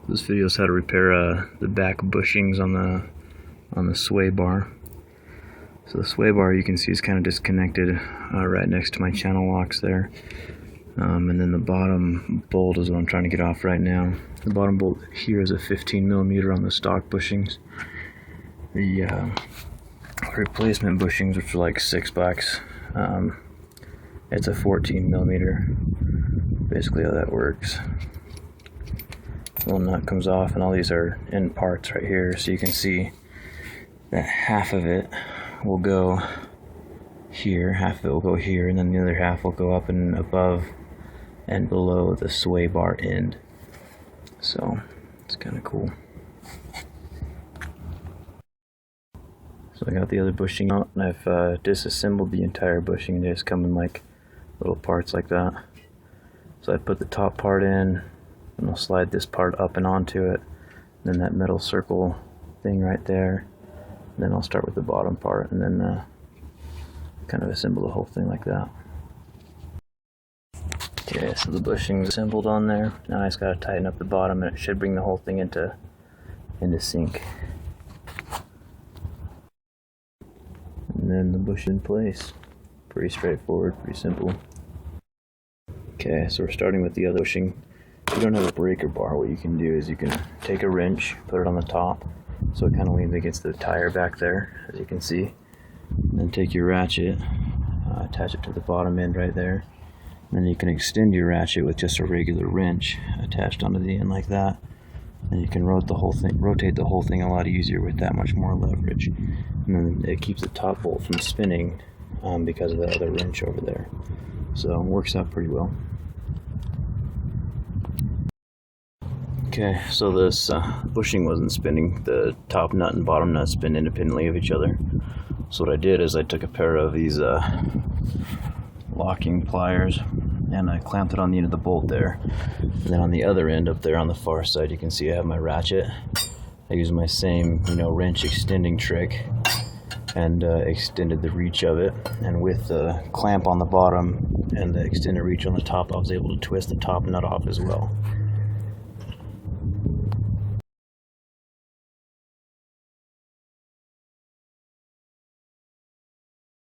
This video is how to repair the back bushings on the sway bar. So the sway bar, you can see, is kind of disconnected right next to my channel locks there. And then the bottom bolt is what I'm trying to get off right now. The bottom bolt here is a 15mm on the stock bushings. The replacement bushings, which are like $6, it's a 14mm. Basically how that works. Little nut comes off, and all these are in parts right here, so you can see that half of it will go here, half of it will go here, and then the other half will go up and above and below the sway bar end. So it's kind of cool. So I got the other bushing out, and I've disassembled the entire bushing. They just come in like little parts like that. So I put the top part in, and I'll slide this part up and onto it, and then that metal circle thing right there, and then I'll start with the bottom part, and then kind of assemble the whole thing like that. Okay, so the bushing's assembled on there. Now I just gotta tighten up the bottom, and it should bring the whole thing into sync. And then the bush in place. Pretty straightforward, pretty simple. Okay, so we're starting with the other bushing. If you don't have a breaker bar, what you can do is you can take a wrench, put it on the top, so it kind of leans against the tire back there, as you can see. And then take your ratchet, attach it to the bottom end right there. And then you can extend your ratchet with just a regular wrench attached onto the end like that. And you can rotate the whole thing a lot easier with that much more leverage. And then it keeps the top bolt from spinning because of the other wrench over there. So it works out pretty well. Okay, so this bushing wasn't spinning. The top nut and bottom nut spin independently of each other. So what I did is I took a pair of these locking pliers, and I clamped it on the end of the bolt there. And then on the other end up there on the far side, you can see I have my ratchet. I used my same wrench extending trick and extended the reach of it. And with the clamp on the bottom and the extended reach on the top, I was able to twist the top nut off as well.